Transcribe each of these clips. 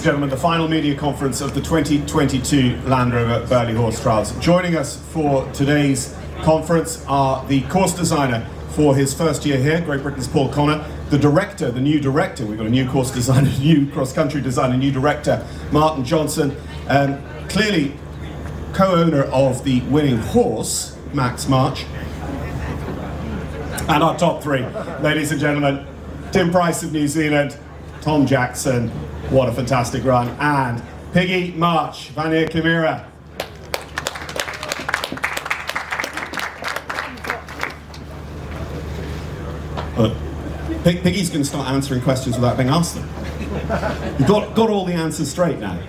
and gentlemen, the final media conference of the 2022 Land Rover Burghley Horse Trials. Joining us for today's conference are the course designer for his first year here, Great Britain's Paul Connor, the director, the new director, we've got a new course designer, new cross-country designer, new director, Martin Johnson, clearly co-owner of the winning horse, Max March, and our top three, ladies and gentlemen, Tim Price of New Zealand, Tom Jackson, what a fantastic run, and Piggy March, VANIR KAMIRA. Piggy's going to start answering questions without being asked them. You've got all the answers straight now.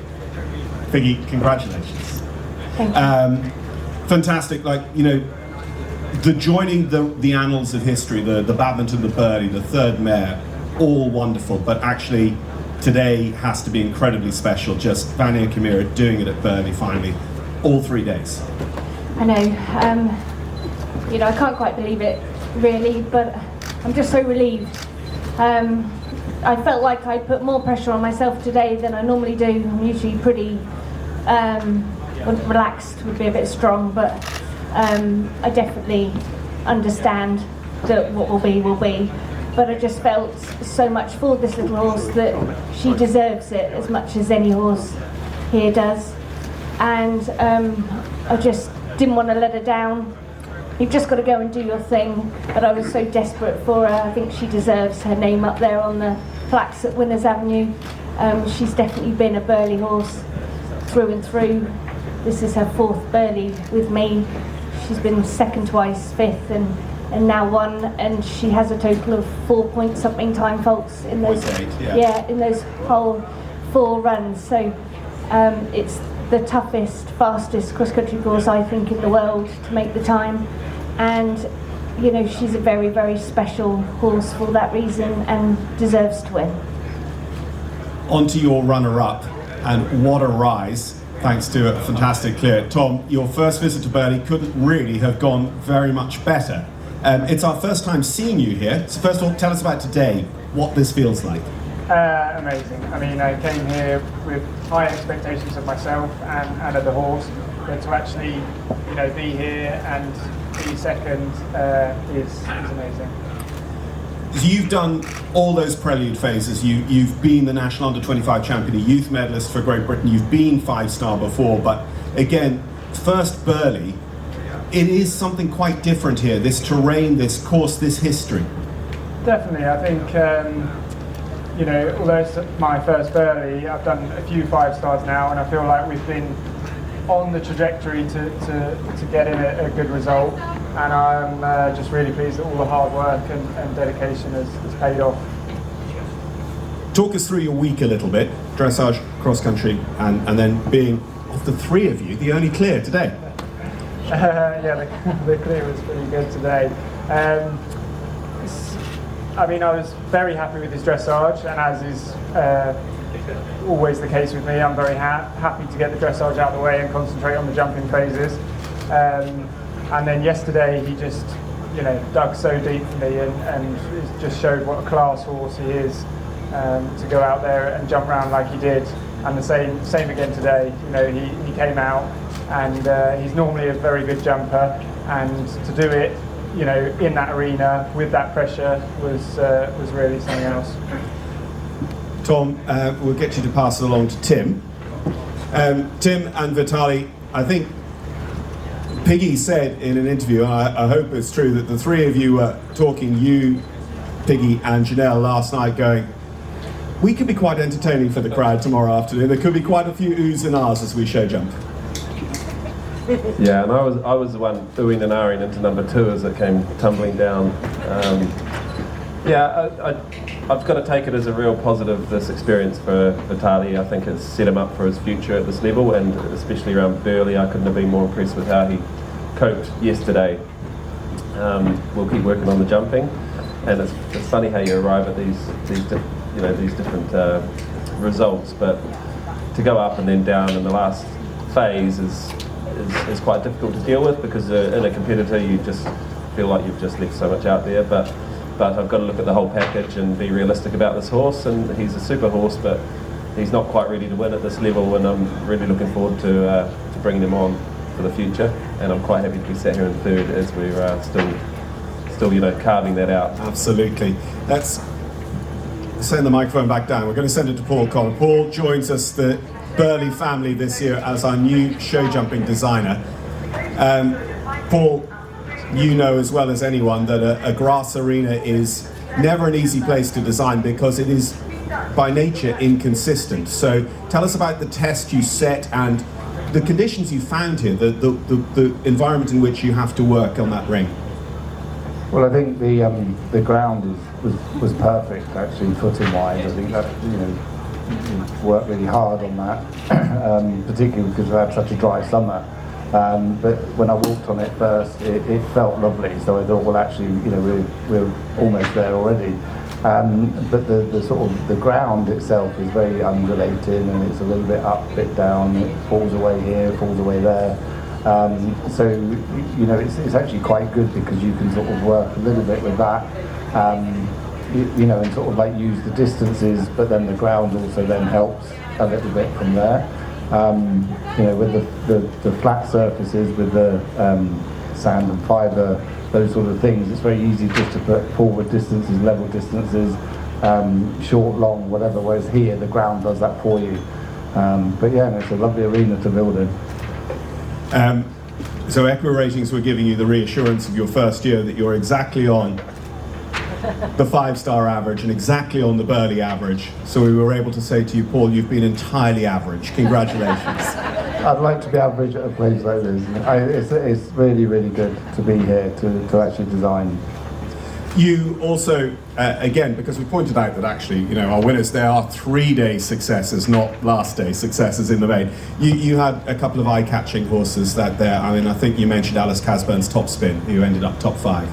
Piggy, congratulations. Thank you. Fantastic, the joining the annals of history, the Badminton, the Burghley, the third mare, all wonderful, but actually today has to be incredibly special, just VANIR KAMIRA doing it at Burghley finally, all 3 days. I know, I can't quite believe it really, but I'm just so relieved. I felt like I put more pressure on myself today than I normally do. I'm usually pretty relaxed, would be a bit strong, but I definitely understand that what will be will be. But I just felt so much for this little horse that she deserves it as much as any horse here does. And I just didn't want to let her down. You've just got to go and do your thing, but I was so desperate for her. I think she deserves her name up there on the plaques at Winners Avenue. She's definitely been a Burghley horse through and through. This is her fourth Burghley with me. She's been second twice, fifth, and now won, and she has a total of 4 point something time faults in those in those whole 4 runs. So it's the toughest, fastest cross-country course I think in the world to make the time, and she's a very, very special horse for that reason and deserves to win. On to your runner-up, and what a rise, thanks to a fantastic clear. Tom, your first visit to Burghley couldn't really have gone very much better. It's our first time seeing you here, so first of all, tell us about today, what this feels like. Amazing. I mean, I came here with high expectations of myself and of the horse, but to actually, be here and be second is amazing. So you've done all those prelude phases. You've been the national under-25 champion, a youth medalist for Great Britain. You've been 5-star before, but again, first Burghley. It is something quite different here. This terrain, this course, this history. Definitely. I think although it's my first Burghley, I've done a few 5-stars now, and I feel like we've been on the trajectory to get in a good result. And I'm just really pleased that all the hard work and dedication has paid off. Talk us through your week a little bit, dressage, cross-country, and then being, of the three of you, the only clear today. The clear was pretty good today. I was very happy with his dressage, and as is always the case with me, I'm very happy to get the dressage out of the way and concentrate on the jumping phases. And then yesterday he just, dug so deep for me and it just showed what a class horse he is to go out there and jump around like he did. And the same again today. He came out, and he's normally a very good jumper, and to do it, in that arena with that pressure was really something else. Tom, we'll get you to pass it along to Tim. Tim and Vitali, I think Piggy said in an interview, and I hope it's true, that the three of you were talking, you, Piggy and Janelle, last night, going, we could be quite entertaining for the crowd tomorrow afternoon. There could be quite a few oohs and ahs as we show jump. Yeah, and I was the one oohing and ahhing into number 2 as it came tumbling down. I've got to take it as a real positive, this experience for Vitali. I think it's set him up for his future at this level, and especially around Burghley, I couldn't have been more impressed with how he coped yesterday. We'll keep working on the jumping, and it's funny how you arrive at these different results, but to go up and then down in the last phase is quite difficult to deal with, because in a competitor you just feel like you've just left so much out there, but I've got to look at the whole package and be realistic about this horse, and he's a super horse, but he's not quite ready to win at this level, and I'm really looking forward to bringing him on for the future. And I'm quite happy to be sat here in third as we're still carving that out. Absolutely. Let's send the microphone back down. We're going to send it to Paul Connor. Paul joins us, the Burghley family this year, as our new show jumping designer. Paul, you know as well as anyone that a grass arena is never an easy place to design because it is by nature inconsistent. So tell us about the test you set and the conditions you found here, the environment in which you have to work on that ring. Well, I think the ground was perfect actually, footing wise. I think that we've worked really hard on that, particularly because we had such a dry summer. But when I walked on it first, it felt lovely. So I thought, well, actually, we're almost there already. But the ground itself is very undulating, and it's a little bit up, a bit down. It falls away here, falls away there. So it's actually quite good because you can sort of work a little bit with that. And sort of like use the distances, but then the ground also then helps a little bit from there. With the flat surfaces, with the sand and fibre, those sort of things, it's very easy just to put forward distances, level distances, short, long, whatever, whereas here the ground does that for you. But yeah, it's a lovely arena to build in. So Equa Ratings were giving you the reassurance of your first year that you're exactly on the 5-star average and exactly on the Burghley average. So we were able to say to you, Paul, you've been entirely average. Congratulations. I'd like to be average at a place like this. It's really, really good to be here to actually design. You also, again, because we pointed out that actually, our winners, they are 3-day successes, not last day successes in the main. You had a couple of eye-catching horses that there. I mean, I think you mentioned Alice Casburn's Top Spin, who ended up top 5.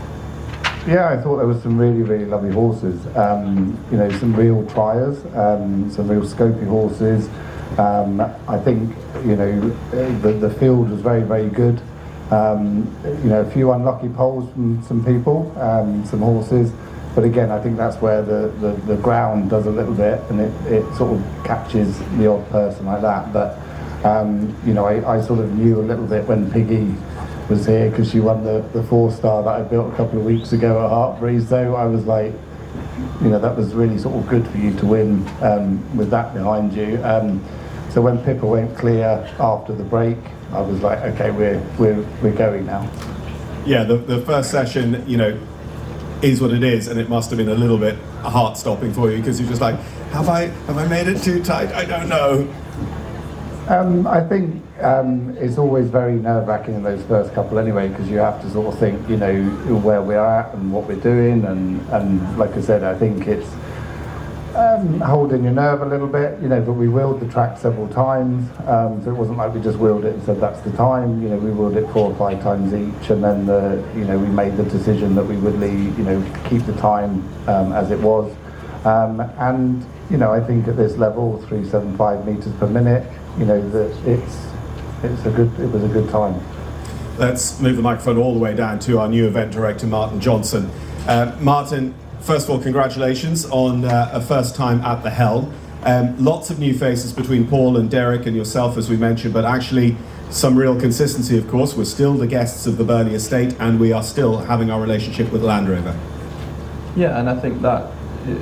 Yeah, I thought there was some really, really lovely horses. Some real triers, some real scopy horses. I think, the field was very, very good. A few unlucky poles from some people, some horses. But again, I think that's where the ground does a little bit, and it sort of catches the odd person like that. But, I sort of knew a little bit when Piggy was here, because she won the 4-star that I built a couple of weeks ago at Hartbury. So I was like, that was really sort of good for you to win with that behind you. So when Pippa went clear after the break, I was like, okay, we're going now. Yeah, the first session, is what it is, and it must have been a little bit heart-stopping for you because you're just like, have I made it too tight? I don't know. I think it's always very nerve-wracking in those first couple anyway, because you have to sort of think, where we're at and what we're doing, and like I said, I think it's holding your nerve a little bit, but we wheeled the track several times, so it wasn't like we just wheeled it and said that's the time. We wheeled it 4 or 5 times each, and then we made the decision that we would keep the time as it was, and I think at this level, 375 meters per minute, that it was a good time. Let's move the microphone all the way down to our new event director, Martin Johnson. Martin, first of all, congratulations on a first time at the helm. Lots of new faces between Paul and Derek and yourself, as we mentioned, but actually some real consistency, of course. We're still the guests of the Burghley estate, and we are still having our relationship with Land Rover. Yeah, and I think that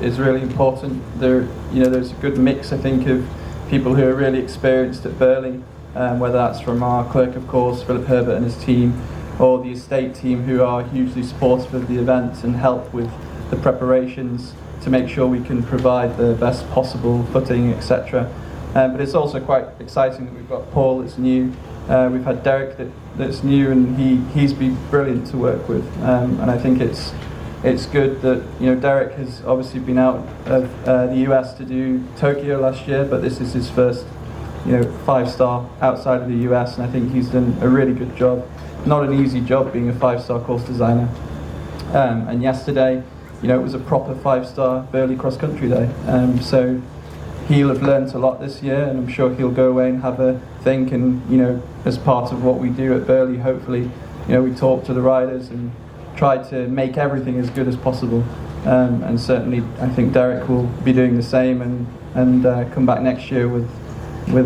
is really important. There's a good mix, I think, of people who are really experienced at Burghley, whether that's from our clerk, of course, Philip Herbert and his team, or the estate team, who are hugely supportive of the event and help with the preparations to make sure we can provide the best possible footing, etc. But it's also quite exciting that we've got Paul that's new. We've had Derek that's new, and he's been brilliant to work with. And I think it's good that Derek has obviously been out of the US to do Tokyo last year, but this is his first 5-star outside of the US, and I think he's done a really good job. Not an easy job being a 5-star course designer. And yesterday, it was a proper 5-star Burghley cross country day. So he'll have learnt a lot this year, and I'm sure he'll go away and have a think. And as part of what we do at Burghley, hopefully, we talk to the riders and try to make everything as good as possible. And certainly, I think Derek will be doing the same. And and come back next year with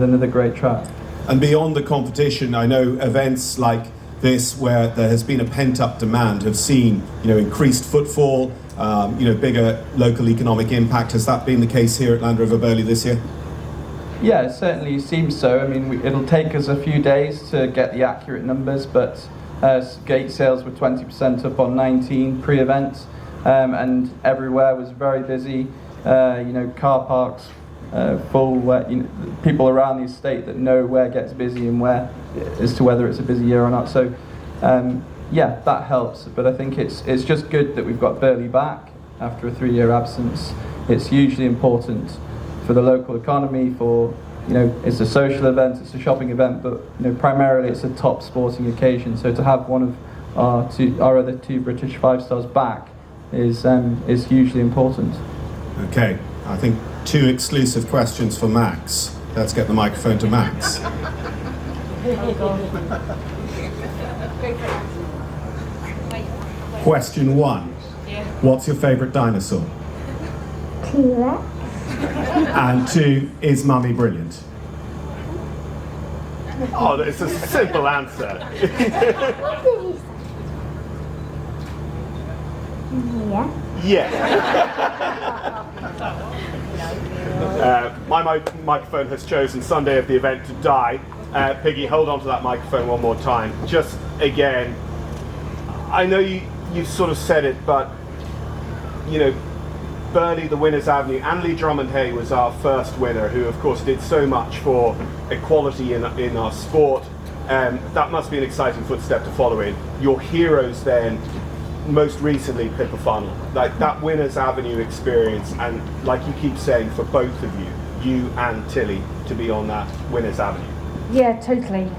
another great track. And beyond the competition, I know events like this, where there has been a pent-up demand, have seen increased footfall, bigger local economic impact. Has that been the case here at Land Rover Burghley this year? Yeah, it certainly seems so. I mean, it'll take us a few days to get the accurate numbers, but gate sales were 20% up on 19 pre-event, and everywhere was very busy. Car parks full, where people around the estate that know where gets busy and where, as to whether it's a busy year or not. So yeah, that helps. But I think it's just good that we've got Burghley back after a 3-year absence. It's hugely important for the local economy. For it's a social event, it's a shopping event, but primarily it's a top sporting occasion. So to have one of our other 2 British 5-stars back is hugely important. Okay, I think 2 exclusive questions for Max. Let's get the microphone to Max. Question 1. What's your favourite dinosaur? T-Rex. And 2, is Mummy brilliant? Oh, it's a simple answer. Yeah. My microphone has chosen Sunday of the event to die. Piggy, hold on to that microphone one more time. Just again, I know you sort of said it, but Burghley, the Winners' Avenue, Anneli Drummond-Hay was our first winner, who of course did so much for equality in our sport. That must be an exciting footstep to follow in. Your heroes then, most recently Pippa Funnell, like that Winners' Avenue experience, and like you keep saying, for both of you and Tilly, to be on that Winners' Avenue. Yeah, totally.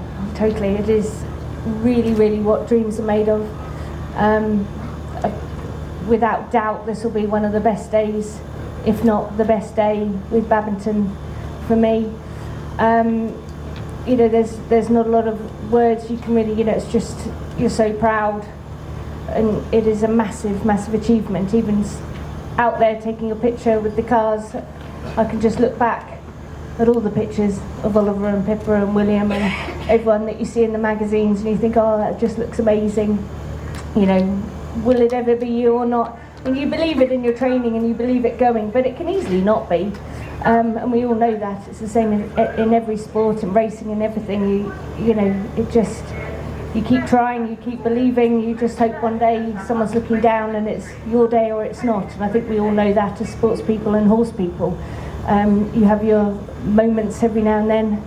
It is really, really what dreams are made of. Without doubt, this will be one of the best days, if not the best day, with Babington for me. There's not a lot of words you can really, it's just, you're so proud, and it is a massive, massive achievement. Even out there taking a picture with the cars, I can just look back at all the pictures of Oliver and Pippa and William and everyone that you see in the magazines, and you think, oh, that just looks amazing. Will it ever be you or not? And you believe it in your training and you believe it going, but it can easily not be. And we all know that. It's the same in every sport and racing and everything. You keep trying, you keep believing, you just hope one day someone's looking down and it's your day or it's not. And I think we all know that as sports people and horse people. You have your moments every now and then.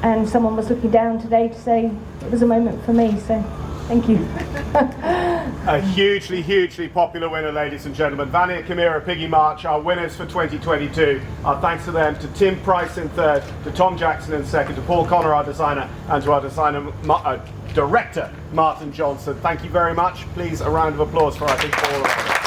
And someone was looking down today to say it was a moment for me. So thank you. A hugely, hugely popular winner, ladies and gentlemen. VANIR, KAMIRA, Piggy March, our winners for 2022. Our thanks to them, to Tim Price in 3rd, to Tom Jackson in 2nd, to Paul Connor, our designer, and to our director, Martin Johnson. Thank you very much. Please, a round of applause for our big four.